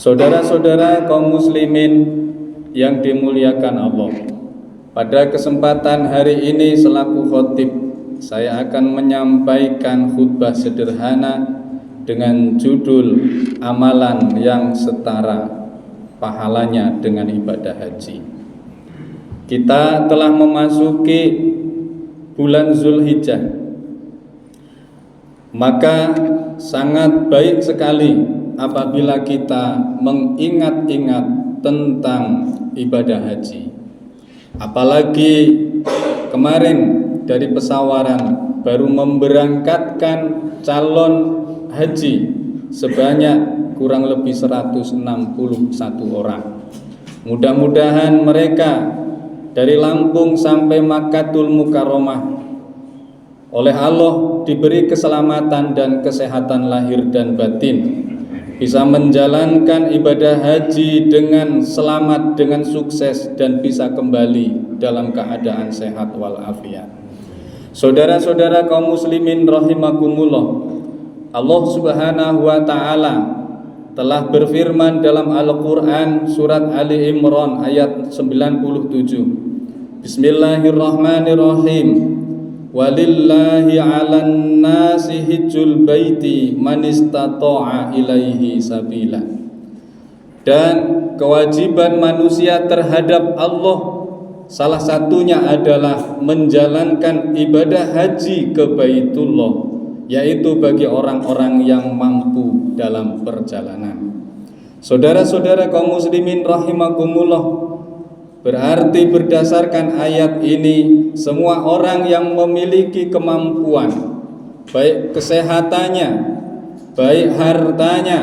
Saudara-saudara kaum muslimin yang dimuliakan Allah, pada kesempatan hari ini selaku khotib, saya akan menyampaikan khutbah sederhana dengan judul amalan yang setara pahalanya dengan ibadah haji. Kita telah memasuki bulan Zulhijjah, maka sangat baik sekali apabila kita mengingat-ingat tentang ibadah haji. Apalagi kemarin dari pesawaran baru memberangkatkan calon haji sebanyak kurang lebih 161 orang. Mudah-mudahan mereka dari Lampung sampai Makkatul Mukarramah oleh Allah diberi keselamatan dan kesehatan lahir dan batin, bisa menjalankan ibadah haji dengan selamat, dengan sukses, dan bisa kembali dalam keadaan sehat walafiat. Saudara-saudara kaum muslimin rahimakumullah, Allah Subhanahu wa ta'ala telah berfirman dalam Al-Quran surat Ali Imran ayat 97. Bismillahirrahmanirrahim. Walillahi 'alan nasi hijjul baiti man istata'a ilaihi sabila. Dan kewajiban manusia terhadap Allah salah satunya adalah menjalankan ibadah haji ke Baitullah, yaitu bagi orang-orang yang mampu dalam perjalanan. Saudara-saudara kaum muslimin rahimakumullah, berarti berdasarkan ayat ini, semua orang yang memiliki kemampuan, baik kesehatannya, baik hartanya,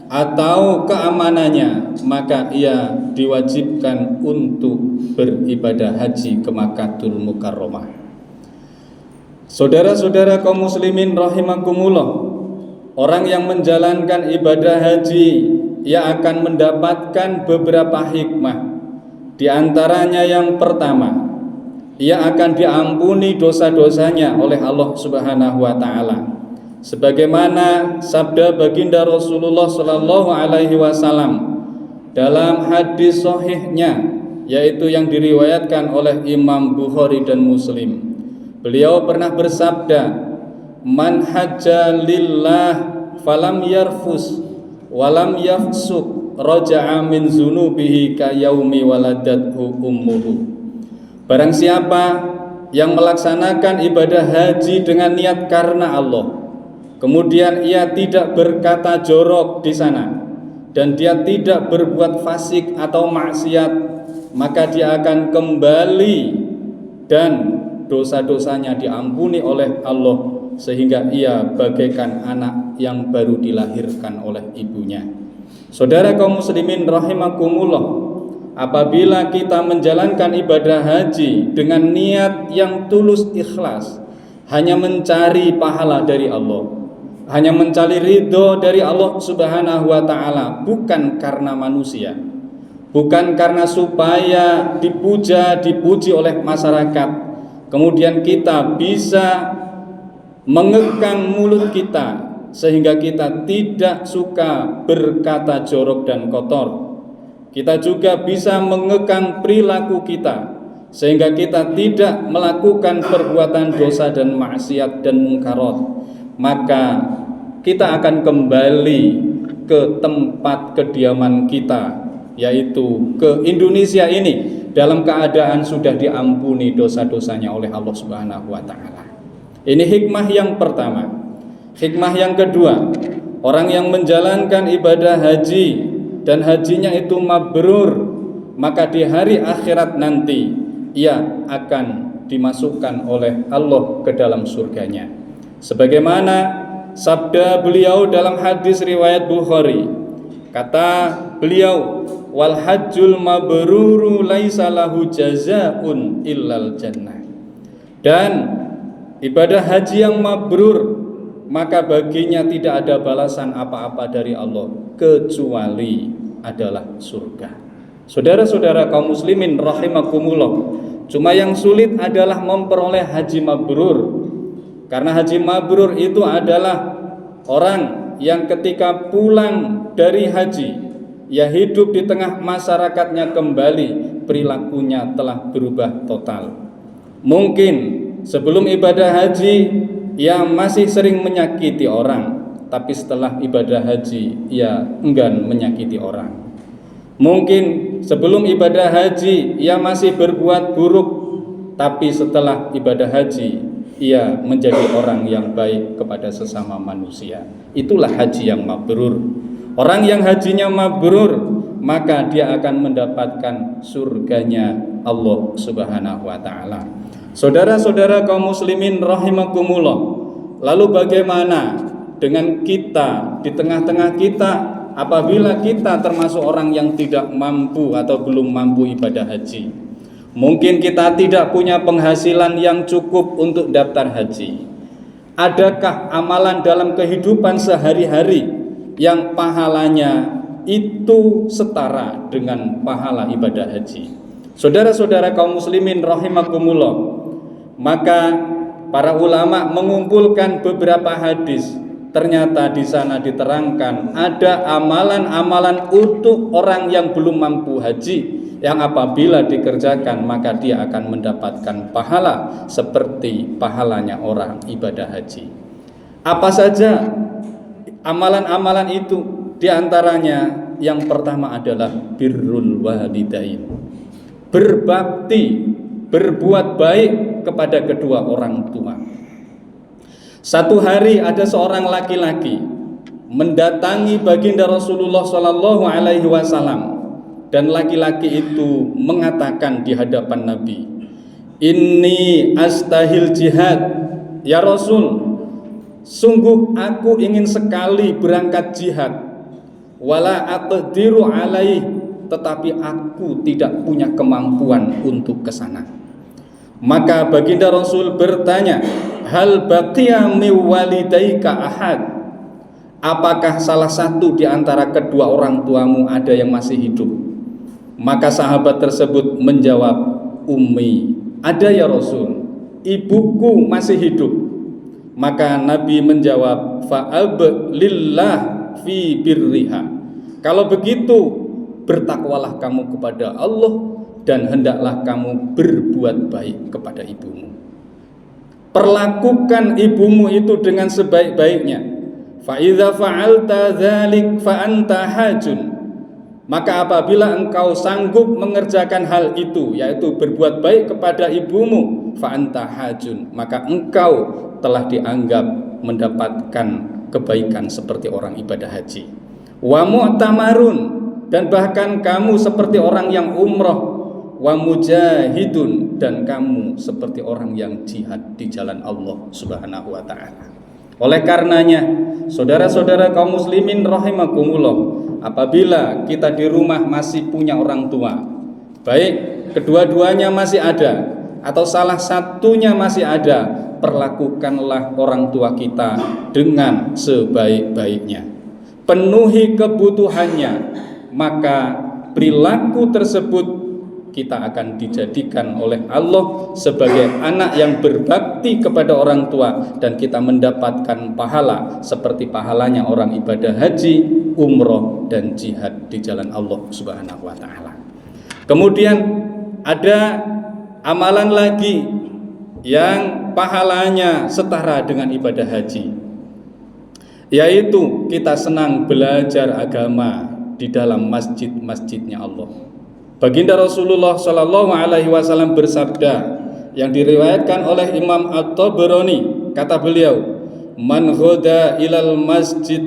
atau keamanannya, maka ia diwajibkan untuk beribadah haji ke Makkatul Mukarramah. Saudara-saudara kaum muslimin rahimakumullah, orang yang menjalankan ibadah haji, ia akan mendapatkan beberapa hikmah. Di antaranya yang pertama, ia akan diampuni dosa-dosanya oleh Allah Subhanahu wa ta'ala, sebagaimana sabda baginda Rasulullah sallallahu alaihi wasallam dalam hadis sahihnya, yaitu yang diriwayatkan oleh Imam Bukhari dan Muslim. Beliau pernah bersabda, "Man hajja lillah falam yarfus walam yafsuk raja'a min zunubihi ka yaumi waladathu ummuhu." Barang siapa yang melaksanakan ibadah haji dengan niat karena Allah, kemudian ia tidak berkata jorok di sana, dan dia tidak berbuat fasik atau maksiat, maka dia akan kembali dan dosa-dosanya diampuni oleh Allah, sehingga ia bagaikan anak yang baru dilahirkan oleh ibunya. Saudara kaum muslimin rahimakumullah, apabila kita menjalankan ibadah haji dengan niat yang tulus ikhlas, hanya mencari pahala dari Allah, hanya mencari ridho dari Allah Subhanahu wa ta'ala, bukan karena manusia, bukan karena supaya dipuji oleh masyarakat, kemudian kita bisa mengekang mulut kita sehingga kita tidak suka berkata jorok dan kotor. Kita juga bisa mengekang perilaku kita sehingga kita tidak melakukan perbuatan dosa dan maksiat dan mungkarat. Maka kita akan kembali ke tempat kediaman kita, yaitu ke Indonesia ini, dalam keadaan sudah diampuni dosa-dosanya oleh Allah Subhanahu wa ta'ala. Ini hikmah yang pertama. Hikmah yang kedua, orang yang menjalankan ibadah haji dan hajinya itu mabrur, maka di hari akhirat nanti ia akan dimasukkan oleh Allah ke dalam surganya. Sebagaimana sabda beliau dalam hadis riwayat Bukhari, kata beliau, wal hajjul mabruru laisa lahu jazaa'un illal jannah. Dan ibadah haji yang mabrur, maka baginya tidak ada balasan apa-apa dari Allah kecuali adalah surga. Saudara-saudara kaum muslimin rahimakumullah, cuma yang sulit adalah memperoleh haji mabrur. Karena haji mabrur itu adalah orang yang ketika pulang dari haji ia hidup di tengah masyarakatnya kembali, perilakunya telah berubah total. Mungkin sebelum ibadah haji ia masih sering menyakiti orang, tapi setelah ibadah haji ia enggan menyakiti orang. Mungkin sebelum ibadah haji ia masih berbuat buruk, tapi setelah ibadah haji ia menjadi orang yang baik kepada sesama manusia. Itulah haji yang mabrur. Orang yang hajinya mabrur, maka dia akan mendapatkan surganya Allah Subhanahu wa taala. Saudara-saudara kaum muslimin rahimakumullah. Lalu bagaimana dengan kita, di tengah-tengah kita, apabila kita termasuk orang yang tidak mampu atau belum mampu ibadah haji? Mungkin kita tidak punya penghasilan yang cukup untuk daftar haji. Adakah amalan dalam kehidupan sehari-hari yang pahalanya itu setara dengan pahala ibadah haji? Saudara-saudara kaum muslimin rahimakumullah, maka para ulama mengumpulkan beberapa hadis. Ternyata di sana diterangkan ada amalan-amalan untuk orang yang belum mampu haji, yang apabila dikerjakan maka dia akan mendapatkan pahala seperti pahalanya orang ibadah haji. Apa saja amalan-amalan itu? Di antaranya yang pertama adalah birrul walidain, berbakti, berbuat baik kepada kedua orang tua. Satu hari ada seorang laki-laki mendatangi baginda Rasulullah SAW, dan laki-laki itu mengatakan di hadapan Nabi, "Inni astahil jihad, ya Rasul, sungguh aku ingin sekali berangkat jihad, wala aqdiru alaih, tetapi aku tidak punya kemampuan untuk ke sana." Maka baginda Rasul bertanya, "Hal baqiya mi walidaika ahad?" Apakah salah satu di antara kedua orang tuamu ada yang masih hidup? Maka sahabat tersebut menjawab, "Ummi, ada ya Rasul, ibuku masih hidup." Maka Nabi menjawab, "Fa'ab lillah fi birriha." Kalau begitu, bertakwalah kamu kepada Allah dan hendaklah kamu berbuat baik kepada ibumu. Perlakukan ibumu itu dengan sebaik-baiknya. Fa idza fa'alta dzalik fa anta hajun. Maka apabila engkau sanggup mengerjakan hal itu, yaitu berbuat baik kepada ibumu, fa anta hajun, maka engkau telah dianggap mendapatkan kebaikan seperti orang ibadah haji. Wa mu'tamarun, dan bahkan kamu seperti orang yang umroh. Wa mujahidun, dan kamu seperti orang yang jihad di jalan Allah Subhanahu wa taala. Oleh karenanya, saudara-saudara kaum muslimin rahimakumullah, apabila kita di rumah masih punya orang tua, baik kedua-duanya masih ada atau salah satunya masih ada, perlakukanlah orang tua kita dengan sebaik-baiknya. Penuhi kebutuhannya, maka perilaku tersebut kita akan dijadikan oleh Allah sebagai anak yang berbakti kepada orang tua, dan kita mendapatkan pahala seperti pahalanya orang ibadah haji, umroh, dan jihad di jalan Allah Subhanahu wa taala. Kemudian ada amalan lagi yang pahalanya setara dengan ibadah haji, yaitu kita senang belajar agama di dalam masjid-masjidnya Allah. Baginda Rasulullah SAW bersabda, yang diriwayatkan oleh Imam At-Tabrani, kata beliau, "Man ghoda ilal masjid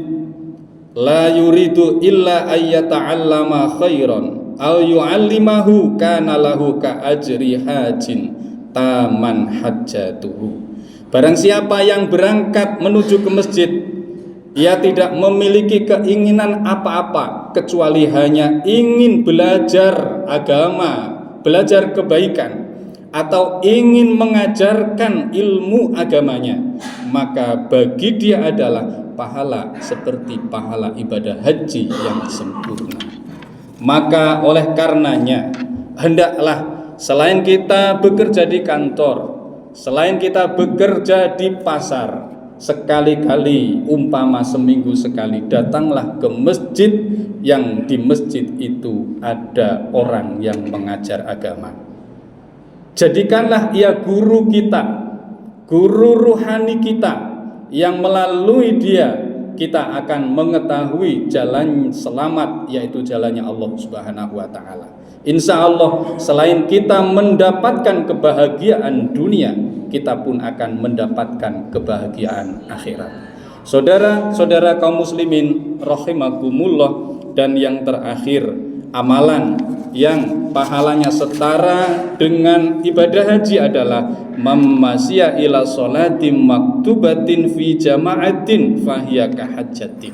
la yuridu illa ayyata'allama khairan aw yu'allimahu kana lahu ka ajri hajin taman hajjatuhu." Barang siapa yang berangkat menuju ke masjid, ia tidak memiliki keinginan apa-apa kecuali hanya ingin belajar agama, belajar kebaikan, atau ingin mengajarkan ilmu agamanya, maka bagi dia adalah pahala seperti pahala ibadah haji yang sempurna. Maka oleh karenanya, hendaklah selain kita bekerja di kantor, selain kita bekerja di pasar, sekali-kali, umpama seminggu sekali, datanglah ke masjid yang di masjid itu ada orang yang mengajar agama. Jadikanlah ia guru kita, guru ruhani kita, yang melalui dia kita akan mengetahui jalan selamat, yaitu jalannya Allah Subhanahu wa ta'ala. Insya Allah selain kita mendapatkan kebahagiaan dunia, kita pun akan mendapatkan kebahagiaan akhirat. Saudara-saudara kaum muslimin rahimakumullah, dan yang terakhir, amalan yang pahalanya setara dengan ibadah haji adalah mamasya ila sholatin maktubatin fi jama'atin fahiya kahajjatin.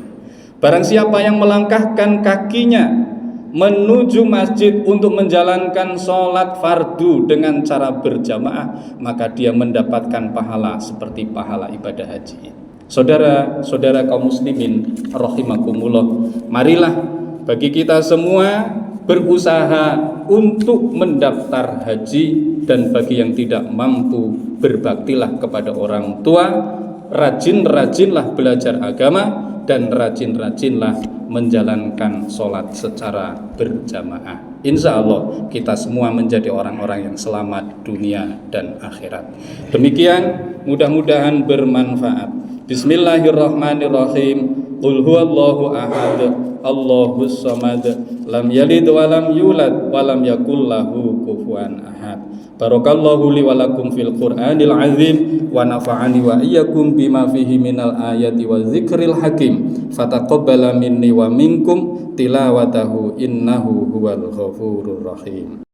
Barang siapa yang melangkahkan kakinya menuju masjid untuk menjalankan sholat fardu dengan cara berjamaah, maka dia mendapatkan pahala seperti pahala ibadah haji. Saudara-saudara kaum muslimin rahimakumullah, marilah bagi kita semua berusaha untuk mendaftar haji, dan bagi yang tidak mampu berbaktilah kepada orang tua, rajin-rajinlah belajar agama, dan rajin-rajinlah menjalankan sholat secara berjamaah. Insya Allah kita semua menjadi orang-orang yang selamat dunia dan akhirat. Demikian, mudah-mudahan bermanfaat. Bismillahirrahmanirrahim. Qul huwallahu ahad, Allahus samad, lam yalid wa lam yulad wa lam yakul lahu kufuwan ahad. Barakallahu li wa lakum fil Qur'anil azim, wa nafa'ani wa iyyakum bima fihi minal ayati wa dzikril hakim. Fataqabbala minni wa minkum tilawatahu innahu huwal ghafurur rahim.